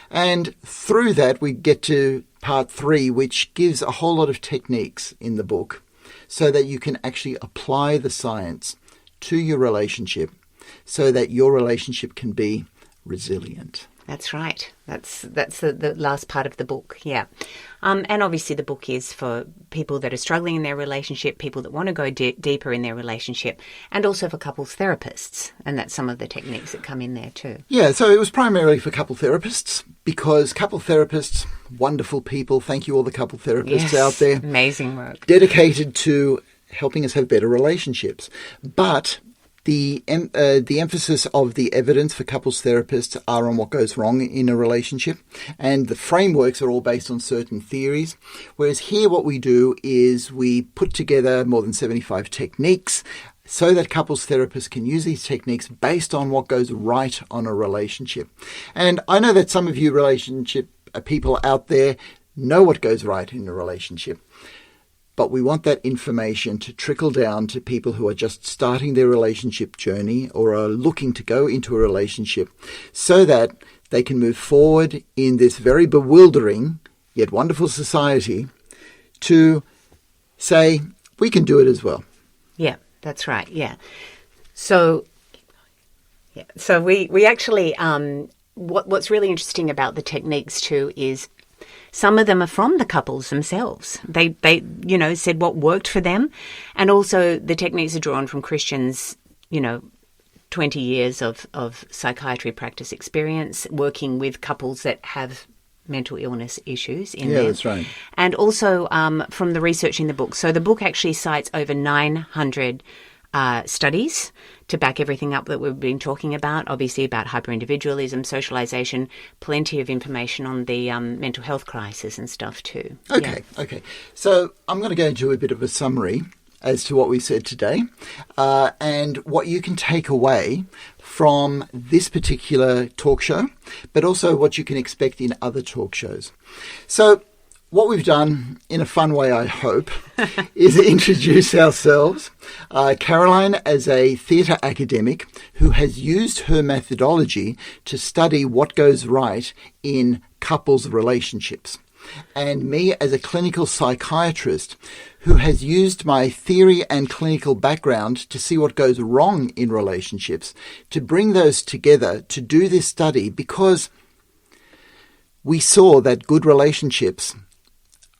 And through that, we get to part 3, which gives a whole lot of techniques in the book so that you can actually apply the science to your relationship so that your relationship can be resilient. That's right. That's the last part of the book, yeah. And obviously the book is for people that are struggling in their relationship, people that want to go deeper in their relationship, and also for couples therapists. And that's some of the techniques that come in there too. Yeah, so it was primarily for couple therapists, because couple therapists, wonderful people, thank you all the couple therapists out there. Amazing work. Dedicated to helping us have better relationships. But The emphasis of the evidence for couples therapists are on what goes wrong in a relationship, and the frameworks are all based on certain theories. Whereas here what we do is we put together more than 75 techniques so that couples therapists can use these techniques based on what goes right on a relationship. And I know that some of you relationship people out there know what goes right in a relationship. But we want that information to trickle down to people who are just starting their relationship journey or are looking to go into a relationship so that they can move forward in this very bewildering yet wonderful society to say, we can do it as well. Yeah, that's right. Yeah. So we actually, what's really interesting about the techniques too is some of them are from the couples themselves. They said what worked for them. And also the techniques are drawn from Christians, 20 years of psychiatry practice experience, working with couples that have mental illness issues in there. Yeah, that's right. And also from the research in the book. So the book actually cites over 900 studies to back everything up that we've been talking about, obviously about hyperindividualism, socialization, plenty of information on the mental health crisis and stuff too. Okay. So I'm going to go into a bit of a summary as to what we said today and what you can take away from this particular talk show, but also what you can expect in other talk shows. So what we've done, in a fun way, I hope, is introduce ourselves. Caroline as a theatre academic who has used her methodology to study what goes right in couples' relationships. And me as a clinical psychiatrist who has used my theory and clinical background to see what goes wrong in relationships, to bring those together to do this study because we saw that good relationships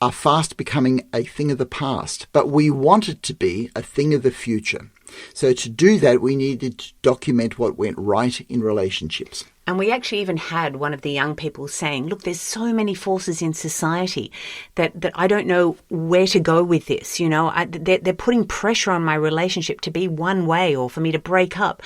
are fast becoming a thing of the past, but we want it to be a thing of the future. So to do that, we needed to document what went right in relationships. And we actually even had one of the young people saying, look, there's so many forces in society that I don't know where to go with this. They're putting pressure on my relationship to be one way or for me to break up.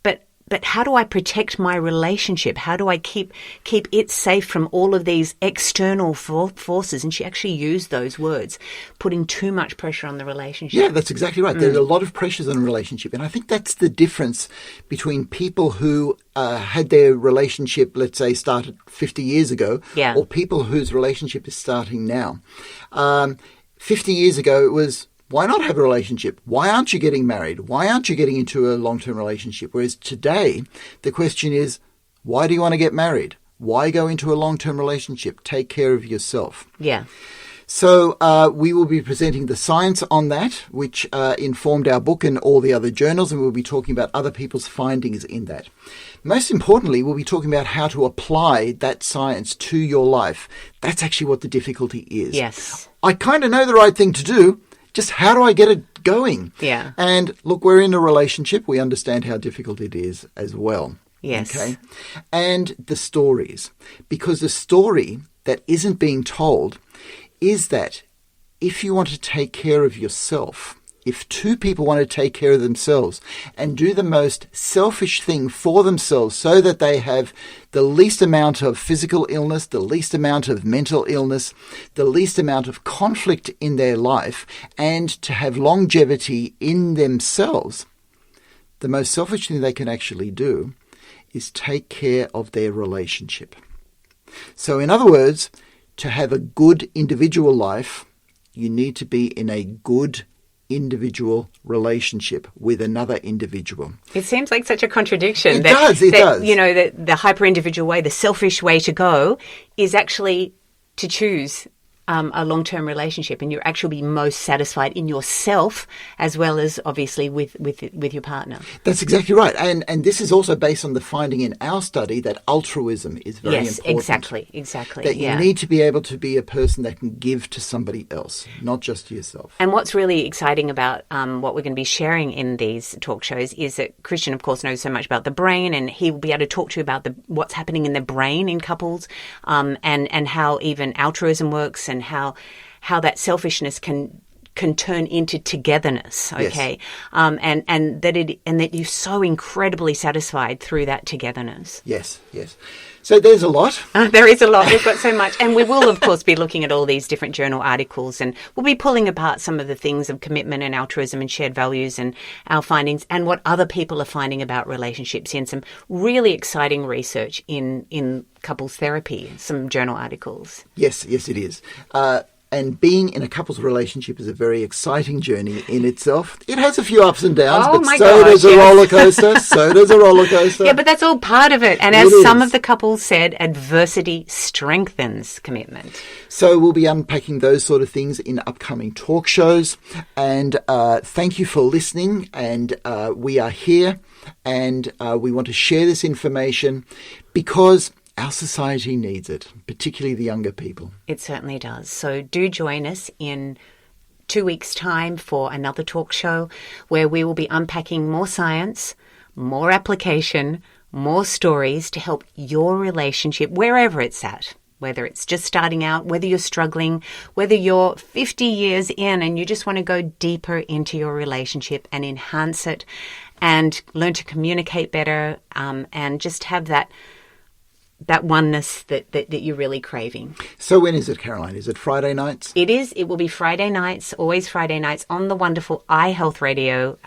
But how do I protect my relationship? How do I keep it safe from all of these external forces? And she actually used those words, putting too much pressure on the relationship. Yeah, that's exactly right. There's a lot of pressures on a relationship. And I think that's the difference between people who had their relationship, let's say, started 50 years ago, or people whose relationship is starting now. 50 years ago, it was, why not have a relationship? Why aren't you getting married? Why aren't you getting into a long-term relationship? Whereas today, the question is, why do you want to get married? Why go into a long-term relationship? Take care of yourself. Yeah. So we will be presenting the science on that, which informed our book and all the other journals, and we'll be talking about other people's findings in that. Most importantly, we'll be talking about how to apply that science to your life. That's actually what the difficulty is. Yes. I kind of know the right thing to do. Just how do I get it going? Yeah. And look, we're in a relationship. We understand how difficult it is as well. Yes. Okay. And the stories. Because the story that isn't being told is that if you want to take care of yourself, if two people want to take care of themselves and do the most selfish thing for themselves so that they have the least amount of physical illness, the least amount of mental illness, the least amount of conflict in their life, and to have longevity in themselves, the most selfish thing they can actually do is take care of their relationship. So in other words, to have a good individual life, you need to be in a good individual relationship with another individual. It seems like such a contradiction. It does. The hyper-individual way, the selfish way to go is actually to choose a long-term relationship, and you'll actually be most satisfied in yourself as well as obviously with your partner. That's exactly right. And this is also based on the finding in our study that altruism is very important. Exactly. That you need to be able to be a person that can give to somebody else, not just to yourself. And what's really exciting about what we're going to be sharing in these talk shows is that Christian, of course, knows so much about the brain, and he will be able to talk to you about what's happening in the brain in couples, and how even altruism works, and how that selfishness can can turn into togetherness. Okay. Yes. And that you're so incredibly satisfied through that togetherness. Yes, yes. So there's a lot. There is a lot. We've got so much. And we will, of course, be looking at all these different journal articles, and we'll be pulling apart some of the things of commitment and altruism and shared values and our findings and what other people are finding about relationships in some really exciting research in couples therapy, some journal articles. Yes, yes, it is. And being in a couple's relationship is a very exciting journey in itself. It has a few ups and downs, but so does a roller coaster. So does a roller coaster. Yeah, but that's all part of it. And as some of the couples said, adversity strengthens commitment. So we'll be unpacking those sort of things in upcoming talk shows. And thank you for listening. And we are here, and we want to share this information because our society needs it, particularly the younger people. It certainly does. So do join us in 2 weeks' time for another talk show where we will be unpacking more science, more application, more stories to help your relationship wherever it's at, whether it's just starting out, whether you're struggling, whether you're 50 years in and you just want to go deeper into your relationship and enhance it and learn to communicate better and just have that oneness that you're really craving. So when is it, Caroline? Is it Friday nights? It is. It will be Friday nights, always Friday nights on the wonderful iHealth Radio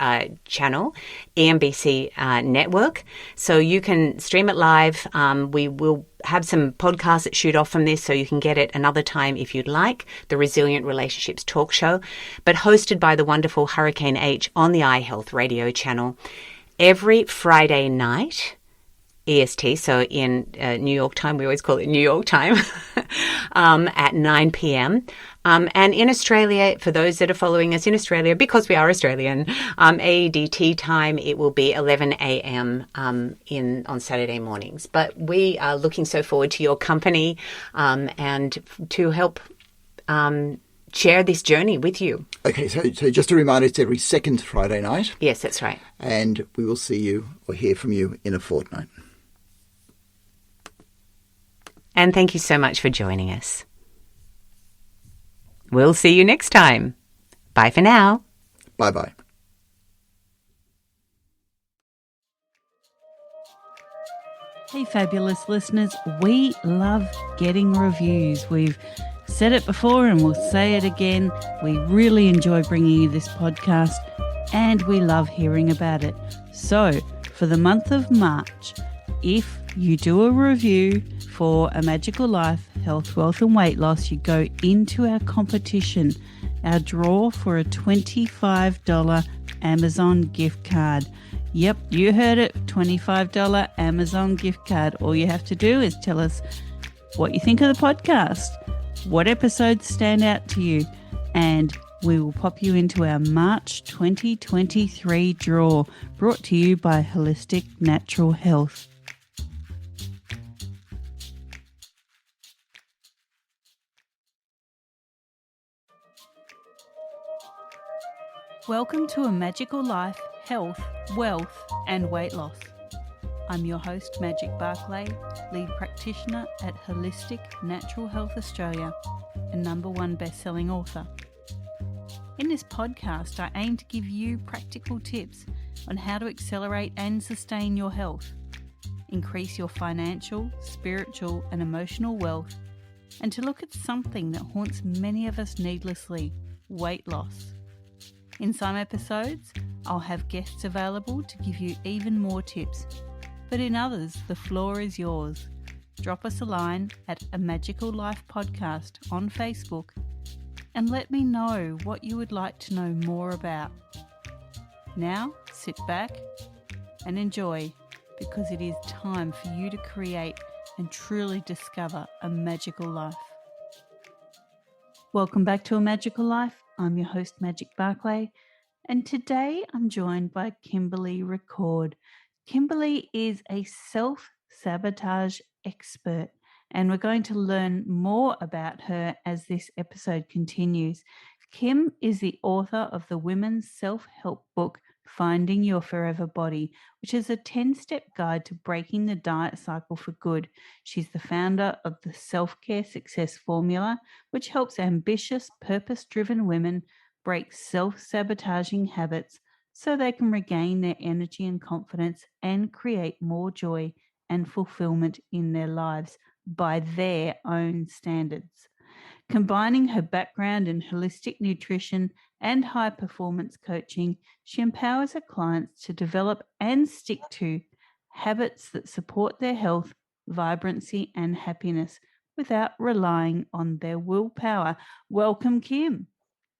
channel, EMBC network. So you can stream it live. We will have some podcasts that shoot off from this, so you can get it another time if you'd like, the Resilient Relationships Talk Show, but hosted by the wonderful Hurricane H on the iHealth Radio channel every Friday night. EST, so in New York time, we always call it New York time, at 9 p.m. And in Australia, for those that are following us in Australia, because we are Australian, AEDT time, it will be 11 a.m. On Saturday mornings. But we are looking so forward to your company and to help share this journey with you. Okay, so just a reminder, it's every second Friday night. Yes, that's right. And we will see you or hear from you in a fortnight. And thank you so much for joining us. We'll see you next time. Bye for now. Bye-bye. Hey, fabulous listeners. We love getting reviews. We've said it before and we'll say it again. We really enjoy bringing you this podcast and we love hearing about it. So, for the month of March, if you do a review for A Magical Life, Health, Wealth and Weight Loss, you go into our competition, our draw for a $25 Amazon gift card. Yep, you heard it, $25 Amazon gift card. All you have to do is tell us what you think of the podcast, what episodes stand out to you, and we will pop you into our March 2023 draw, brought to you by Holistic Natural Health. Welcome to A Magical Life, Health, Wealth and Weight Loss. I'm your host, Magic Barclay, lead practitioner at Holistic Natural Health Australia and #1 best-selling author. In this podcast, I aim to give you practical tips on how to accelerate and sustain your health, increase your financial, spiritual and emotional wealth, and to look at something that haunts many of us needlessly, weight loss. In some episodes, I'll have guests available to give you even more tips, but in others, the floor is yours. Drop us a line at A Magical Life Podcast on Facebook and let me know what you would like to know more about. Now, sit back and enjoy, because it is time for you to create and truly discover a magical life. Welcome back to A Magical Life. I'm your host, Magic Barclay, and today I'm joined by Kimberly Record. Kimberly is a self-sabotage expert, and we're going to learn more about her as this episode continues. Kim is the author of the women's self-help book, Finding Your Forever Body, which is a 10-step guide to breaking the diet cycle for good. She's the founder of the Self-Care Success Formula, which helps ambitious, purpose-driven women break self-sabotaging habits so they can regain their energy and confidence and create more joy and fulfillment in their lives by their own standards. Combining her background in holistic nutrition and high performance coaching, she empowers her clients to develop and stick to habits that support their health, vibrancy, and happiness without relying on their willpower. Welcome, Kim.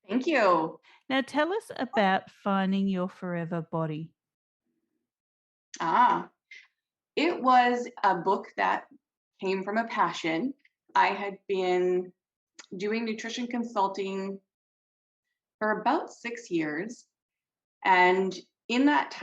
Thank you. Now, tell us about finding your forever body. It was a book that came from a passion. I had been doing nutrition consulting for about 6 years. And in that time,